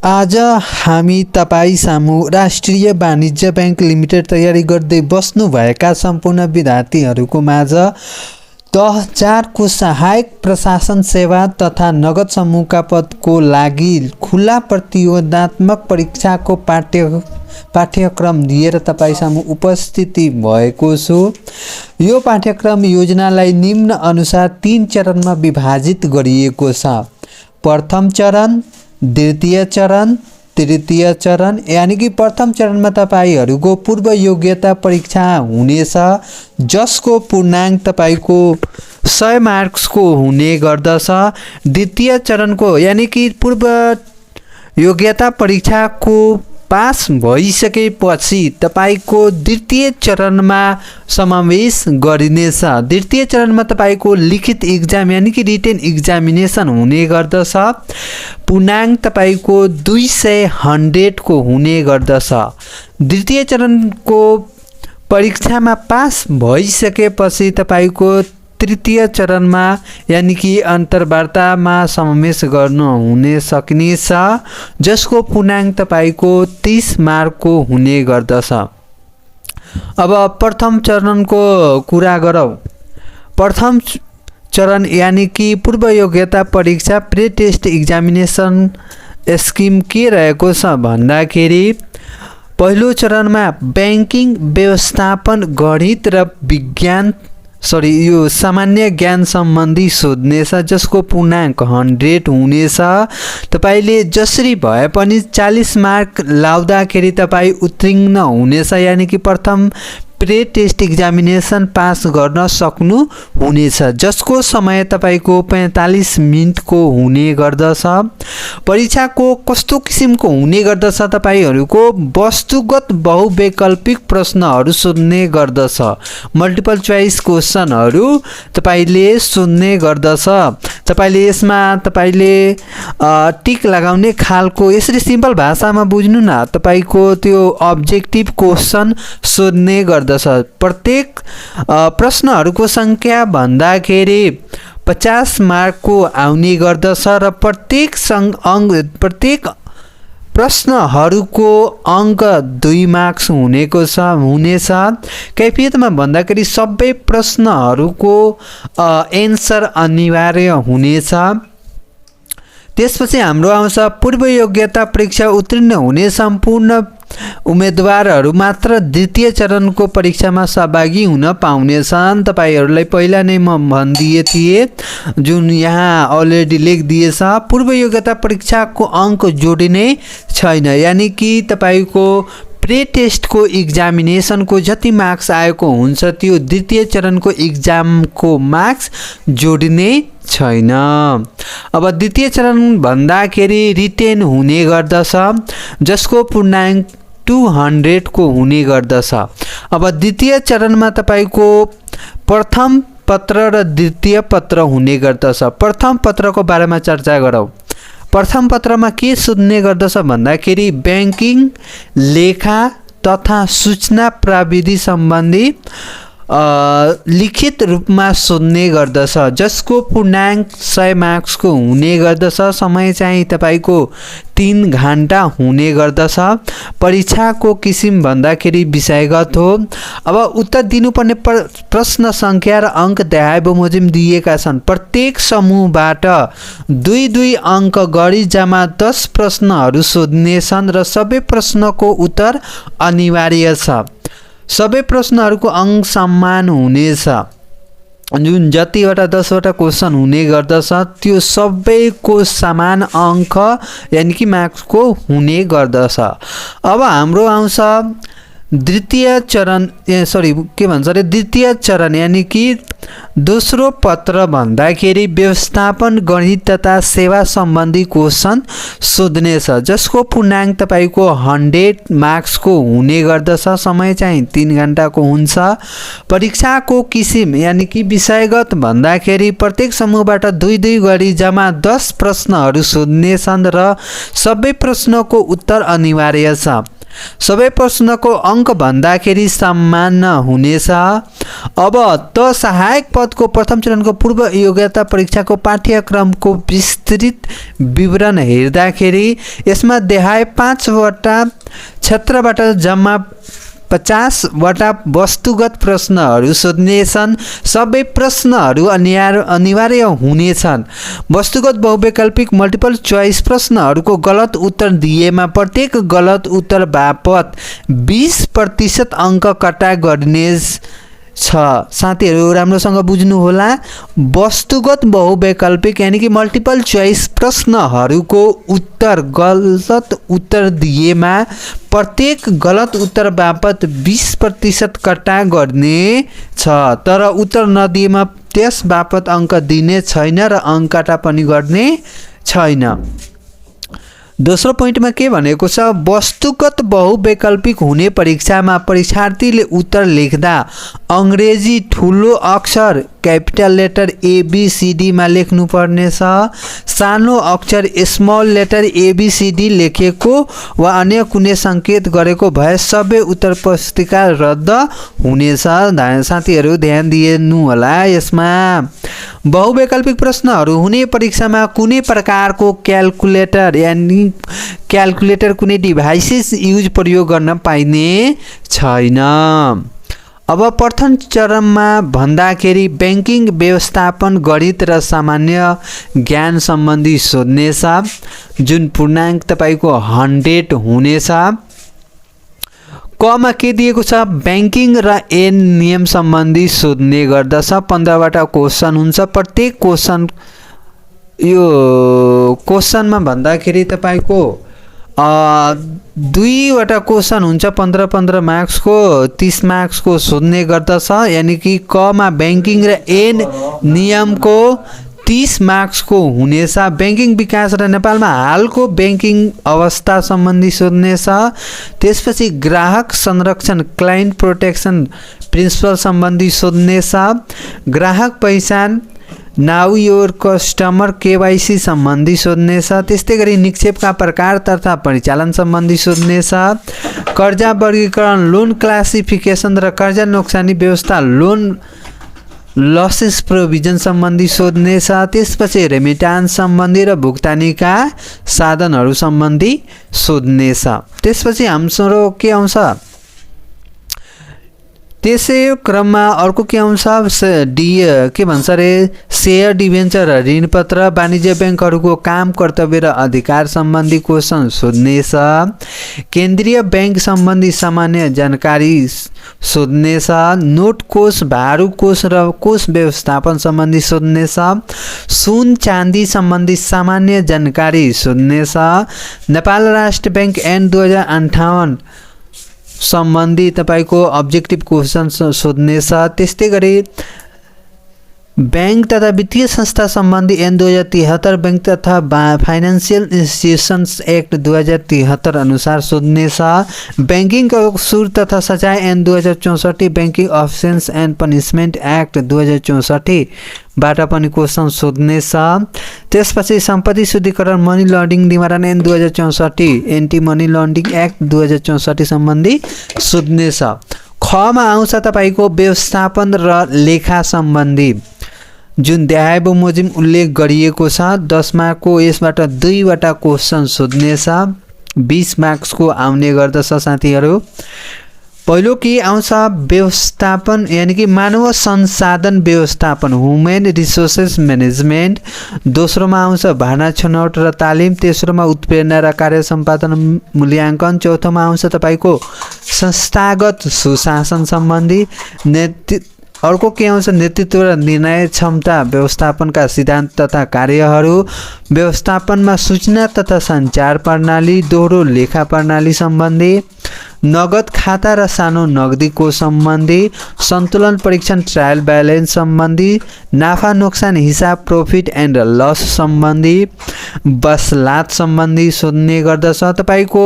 आज हामी तपाईँ सामु राष्ट्रिय वाणिज्य बैंक लिमिटेड तयारी गर्दै बस्नुभएका सम्पूर्ण विद्यार्थीहरूको माझ 2000 को सहायक प्रशासन सेवा तथा नगद समूहका पदको लागि खुला प्रतियोगितात्मक परीक्षाको पाठ्यक्रम लिएर तपाईँ सामु उपस्थिति भएको छु। यो पाठ्यक्रम योजनालाई निम्न अनुसार 3 चरणमा विभाजित गरिएको छ। प्रथम चरण, द्वितीय चरण, तृतीय चरण। यानी कि प्रथम चरणमा तपाईहरुको पूर्व योग्यता परीक्षा हुनेछ, जसको पूर्णांक तपाईको 100 मार्क्सको हुने गर्दछ। द्वितीय चरणको यानी कि पूर्व योग्यता परीक्षाको पास भइसकेपछि तपाईको द्वितीय चरणमा समावेश गरिनेछ। द्वितीय चरणमा तपाईको लिखित एक्जाम यानी कि रिटेन एक्जामिनेसन हुने गर्दछ। पूर्णांक तपाईको 200 को हुने गर्दछ। द्वितीय चरणको परीक्षामा पास भइसकेपछि तपाईको तृतीय चरणमा यानी कि अन्तर्वार्तामा समावेश गर्नु हुने सकिनेछ, जसको पूर्णांक तपाईको 30 मार्कको हुने गर्दछ। अब प्रथम चरणको कुरा गरौँ। प्रथम चरण यानी कि पूर्व योग्यता परीक्षा प्री टेस्ट एक्जामिनेसन स्किम के रहेको छ भन्दाखेरि पहिलो चरणमा बैंकिङ व्यवस्थापन गणित र विज्ञान यो सामान्य ज्ञान सम्बन्धी सोध्नेछ, जसको पूर्णांक 100 हुनेछ। तपाईले जसरी भए पनि 40 मार्क लाउँदाखेरि तपाई उत्तीर्ण हुनेछ, यानी कि प्रथम प्री टेस्ट एक्जामिनेसन पास गर्न सक्नु हुनेछ, जसको समय तपाईको 45 मिनेटको हुने गर्दछ। परीक्षाको कस्तो किसिमको हुने गर्दछ तपाईहरुको वस्तुगत बहुवैकल्पिक प्रश्नहरु सोध्ने गर्दछ। मल्टिपल चोइस क्वेशनहरु तपाईले सोध्ने गर्दछ। तपाईले यसमा तपाईले टिक लगाउने खालको यसरी सिम्पल भाषामा बुझ्नु न, तपाईको त्यो अब्जेक्टिभ क्वेशन सोध्ने गर्दछ। प्रत्येक प्रश्नहरुको संख्या भन्दाखेरि 50 मार्कको आउने गर्दछ र प्रत्येक प्रश्नहरुको अंक 2 मार्क्स हुनेछ। कैफियतमा भन्दाखेरि सबै प्रश्नहरुको एन्सर अनिवार्य हुनेछ। त्यसपछि हाम्रो आउँछ पूर्व योग्यता परीक्षा उत्तीर्ण हुने सम्पूर्ण उम्मेदवारहरू मात्र द्वितीय चरणको परीक्षामा सहभागी हुन पाउनेछन्। तपाईहरुलाई पहिला नै म भनिदिए थिए, जुन यहाँ अलरेडी लेखिदिएछ। पूर्व योग्यता परीक्षाको अंक जोडिने छैन, यानी कि तपाईको प्री टेस्टको एक्जामिनेसनको जति मार्क्स आएको हुन्छ त्यो द्वितीय चरणको एक्जामको मार्क्स जोडिने छैन। अब द्वितीय चरण भन्दाखेरि रिटेन हुने गर्दछ, जसको पूर्णांक 200 को हुने गर्दछ। अब द्वितीय चरणमा तपाईको प्रथम पत्र र द्वितीय पत्र हुने गर्दछ। प्रथम पत्रको बारेमा चर्चा गरौँ। प्रथम पत्रमा के सोध्ने गर्दछ भन्दाखेरि बैंकिङ, लेखा तथा सूचना प्रविधि सम्बन्धी लिखित रूपमा सोध्ने गर्दछ, जसको पूर्णांक 100 मार्क्सको हुने गर्दछ। समय चाहिँ तपाईको 3 घण्टा हुने गर्दछ। परीक्षाको किसिम भन्दाखेरि विषयगत हो। अब उत्तर दिनुपर्ने प्रश्न संख्या र अंक देहाय बमोजिम दिएका छन्। प्रत्येक समूहबाट 2-2 अंक गरी जम्मा 10 प्रश्नहरू सोध्नेछन् र सबै प्रश्नको उत्तर अनिवार्य छ। सबै प्रश्नहरूको अंक समान हुनेछ। जुन जतिवटा 10 वटा क्वेशन हुने गर्दछ त्यो सबैको समान अंक यानी कि मार्क्सको हुने गर्दछ। अब हाम्रो आउँछ द्वितीय चरण द्वितीय चरण यानी कि दोस्रो पत्र भन्दाखेरि व्यवस्थापन गणित तथा सेवा सम्बन्धी क्वेशन सोध्नेछ, जसको पूर्णांक तपाईको 100 मार्क्सको हुने गर्दछ। समय चाहिँ 3 घण्टाको हुन्छ। परीक्षाको किसिम यानी कि विषयगत भन्दाखेरि प्रत्येक समूहबाट 2-2 गरी जम्मा 10 प्रश्नहरू सोध्नेछन् र सबै प्रश्नको उत्तर अनिवार्य छ। सबै प्रश्नको अंक भन्दाखेरि समान हुनेछ। अब त सहायक पदको प्रथम चरणको पूर्व योग्यता परीक्षाको पाठ्यक्रमको विस्तृत विवरण हेर्दाखेरि यसमा देहाय 5 वटा क्षेत्रबाट जम्मा 50 वटा वस्तुगत प्रश्नहरू सोध्नेछन्। सबै प्रश्नहरू अनिवार्य हुनेछन्। वस्तुगत बहुवैकल्पिक मल्टिपल चोइस प्रश्नहरूको गलत उत्तर दिएमा प्रत्येक गलत उत्तर बापत 20% अङ्क कटा गर्नेछ। साथीहरू राम्रोसँग बुझ्नु होला। वस्तुगत बहुवैकल्पिक यानी कि मल्टिपल चोइस प्रश्नहरूको उत्तर गलत उत्तर दिएमा प्रत्येक गलत उत्तर बापत 20% कटा गर्ने छ, तर उत्तर नदिएमा त्यस बापत अङ्क दिने छैन र अङ्क काटा पनि गर्ने छैन। दोस्रो पोइन्टमा के भनेको छ, वस्तुगत बहुवैकल्पिक हुने परीक्षामा परीक्षार्थीले उत्तर लेख्दा अङ्ग्रेजी ठुलो अक्षर क्यापिटल लेटर ABCD मा लेख्नु पर्नेछ। सानो अक्षर स्मल लेटर ABCD लेखेको वा अन्य कुनै सङ्केत गरेको भए सबै उत्तर पुस्तिका रद्द हुनेछ। साथीहरू ध्यान दिनु होला। यसमा बहुवैकल्पिक प्रश्नहरू हुने परीक्षामा कुनै प्रकारको क्याल्कुलेटर यानी क्याल्कुलेटर कुनै डिभाइसेस युज प्रयोग गर्न पाइने छैन। अब प्रथम चरणमा भन्दाखेरि ब्याङ्किङ व्यवस्थापन गणित र सामान्य ज्ञान सम्बन्धी सोध्नेछ, जुन पूर्णाङ्क तपाईँको 100 हुनेछ। कमा के दिएको छ, ब्याङ्किङ र ऐन नियम सम्बन्धी सोध्ने गर्दछ। 15 वटा क्वेसन हुन्छ। प्रत्येक क्वेसन यो क्वेसनमा भन्दाखेरि तपाईँको 2 वटा क्वेसन हुन्छ। 15 मार्क्सको 30 मार्क्सको सोध्ने गर्दछ। यानी कि कमा ब्याङ्किङ र ऐन नियमको 30 मार्क्सको हुनेछ। ब्याङ्किङ विकास र नेपालमा हालको ब्याङ्किङ अवस्था सम्बन्धी सोध्नेछ। त्यसपछि ग्राहक संरक्षण क्लाइन्ट प्रोटेक्सन प्रिन्सिपल सम्बन्धी सोध्नेछ। ग्राहक पहिचान नाउ योर कस्टमर KYC सम्बन्धी सोध्नेछ। त्यस्तै गरी निक्षेपका प्रकार तथा परिचालन सम्बन्धी सोध्नेछ। कर्जा वर्गीकरण लोन क्लासिफिकेसन र कर्जा नोक्सानी व्यवस्था लोन लसेस प्रोभिजन सम्बन्धी सोध्नेछ। त्यसपछि रेमिटान्स सम्बन्धी र भुक्तानीका साधनहरू सम्बन्धी सोध्नेछ। त्यसपछि हाम्रो के आउँछ, त्यसै क्रममा अर्को के आउँछ, के भन्छ अरे सेयर डिभेन्चर र ऋणपत्र वाणिज्य ब्याङ्कहरूको काम कर्तव्य र अधिकार सम्बन्धी क्वेसन सोध्नेछ। केन्द्रीय ब्याङ्क सम्बन्धी सामान्य जानकारी सोध्नेछ। नोट कोष भारू कोष र कोष व्यवस्थापन सम्बन्धी सोध्नेछ। सुन चाँदी सम्बन्धी सामान्य जानकारी सोध्नेछ। नेपाल राष्ट्र ब्याङ्क ऐन 2058 सम्बन्धी तपाईँको अब्जेक्टिभ क्वेसन सोध्नेछ। त्यस्तै गरी ब्याङ्क तथा वित्तीय संस्था सम्बन्धी ऐन 2073 ब्याङ्क तथा फाइनेन्सियल इन्स्टिट्युसन्स एक्ट 2073 अनुसार सोध्नेछ। ब्याङ्किङको सुर तथा सजाय ऐन 2064 banking offence and punishment act 2064 बाट पनि क्वेसन सोध्नेछ। त्यसपछि सम्पत्ति शुद्धिकरण मनी लन्ड्रिङ निवारण ऐन 2064 एन्टी मनी लन्ड्रिङ एक्ट 2064 सम्बन्धी सोध्नेछ। खमा आउँछ तपाईँको व्यवस्थापन र लेखा सम्बन्धी, जुन देहाय बमोजिम उल्लेख गरिएको छ। 10 मार्कको यसबाट 2 वटा क्वेसन सोध्नेछ। 20 मार्क्सको आउने गर्दछ साथीहरू। पहिलो के आउँछ, व्यवस्थापन यानी कि मानव संसाधन व्यवस्थापन ह्युमन रिसोर्सेस म्यानेजमेन्ट। दोस्रोमा आउँछ भाडा छनौट र तालिम। तेस्रोमा उत्प्रेरणा र कार्य सम्पादन मूल्याङ्कन। चौथोमा आउँछ तपाईँको संस्थागत सुशासन सम्बन्धी। अर्को के आउँछ, नेतृत्व र निर्णय क्षमता व्यवस्थापनका सिद्धान्त तथा कार्यहरू। व्यवस्थापनमा सूचना तथा सञ्चार प्रणाली, दोहोरो लेखा प्रणाली सम्बन्धी। नगद खाता र सानो नगदीको सम्बन्धी। सन्तुलन परीक्षण ट्रायल ब्यालेन्स सम्बन्धी। नाफा नोक्सान हिसाब प्रोफिट एन्ड लस सम्बन्धी। बसलात सम्बन्धी सोध्ने गर्दछ। तपाईँको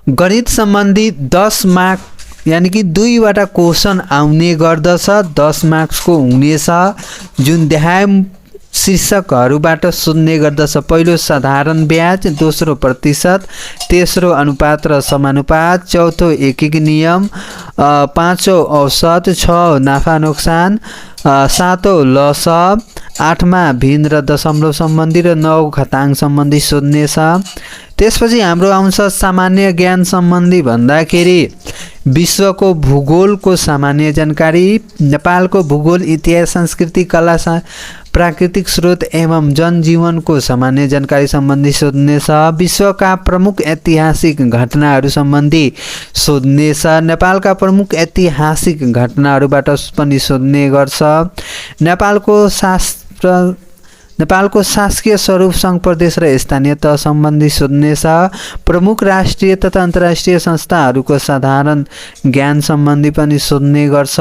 गणित सम्बन्धी 10 मार्क यानी कि 2 वटा क्वेसन आउने गर्दछ। 10 मार्क्सको हुनेछ, जुन देहाय शीर्षकहरूबाट सोध्ने गर्दछ। पहिलो साधारण ब्याज, दोस्रो प्रतिशत, तेस्रो अनुपात र समानुपात, चौथो एकीक नियम, पाँचौँ औसत, छ नाफा नोक्सान, सातौँ लसब, आठमा भिन्न र दशमलव सम्बन्धी र नौ घाताङ्क सम्बन्धी सोध्नेछ। त्यसपछि हाम्रो आउँछ सामान्य ज्ञान सम्बन्धी भन्दाखेरि विश्वको भूगोलको सामान्य जानकारी, नेपालको भूगोल, इतिहास, संस्कृति, कला, प्राकृतिक स्रोत एवं जनजीवनको सामान्य जानकारी सम्बन्धी सोध्नेछ। विश्वका प्रमुख ऐतिहासिक घटनाहरू सम्बन्धी सोध्नेछ। नेपालका प्रमुख ऐतिहासिक घटनाहरूबाट पनि सोध्ने गर्छ। नेपालको शासकीय स्वरूप, सङ्घ प्रदेश र स्थानीय तह सम्बन्धी सोध्नेछ। प्रमुख राष्ट्रिय तथा अन्तर्राष्ट्रिय संस्थाहरूको साधारण ज्ञान सम्बन्धी पनि सोध्ने गर्छ।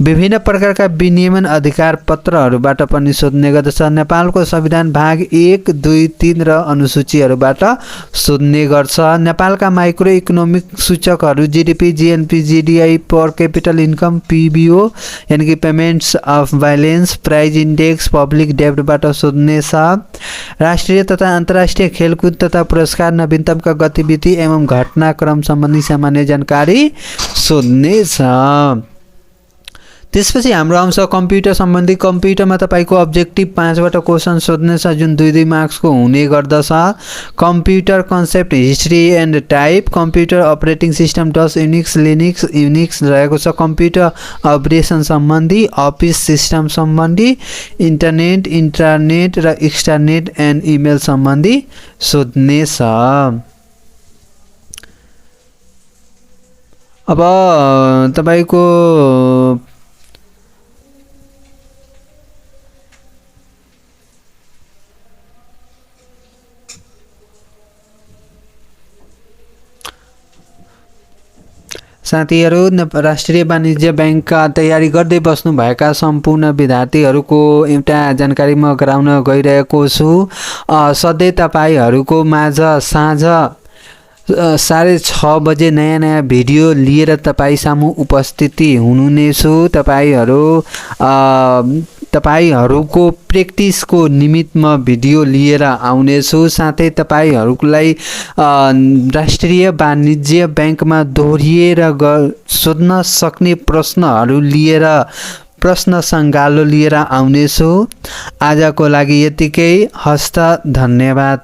विभिन्न प्रकारका विनियमन अधिकार पत्रहरूबाट पनि सोध्ने गर्दछ। नेपालको संविधान भाग 1, 2, 3 र अनुसूचीहरूबाट सोध्ने गर्छ। नेपालका माइक्रो इकोनोमिक सूचकहरू GDP, GNP, GDI, per capital income, PBO यानि कि payments of balance, price index, public डेब्टबाट सोध्नेछ। राष्ट्रिय तथा अन्तर्राष्ट्रिय खेलकुद तथा पुरस्कार, नवीनतमका गतिविधि एवं घटनाक्रम सम्बन्धी सामान्य जानकारी सोध्नेछ। त्यसपछि हाम्रो आउँछ कम्प्युटर सम्बन्धी। कम्प्युटरमा तपाईँको अब्जेक्टिभ 5वटा क्वेसन सोध्नेछ जुन 2-2 मार्क्सको हुने गर्दछ। Computer concept, history and type, computer operating system, does, Unix रहेको छ। कम्प्युटर अपरेसन सम्बन्धी, अफिस सिस्टम सम्बन्धी, इन्टरनेट, इन्ट्रानेट र एक्सट्रानेट एन्ड इमेल सम्बन्धी सोध्नेछ। अब तपाईँको साथीहरू, राष्ट्रिय वाणिज्य ब्याङ्कका तयारी गर्दै बस्नुभएका सम्पूर्ण विद्यार्थीहरूको एउटा जानकारी म गराउन गइरहेको छु। सधैँ तपाईँहरूको माझ साँझ 6:30 बजे नयाँ भिडियो लिएर तपाईँ सामु उपस्थिति हुनुहुनेछु। तपाईँहरूको प्र्याक्टिसको निमित्त म भिडियो लिएर आउनेछु। साथै तपाईँहरूलाई राष्ट्रिय वाणिज्य ब्याङ्कमा दोहोरिएर सोध्न सक्ने प्रश्नहरू लिएर प्रश्न सङ्गालो लिएर आउनेछु। आजको लागि यतिकै। हस्त, धन्यवाद।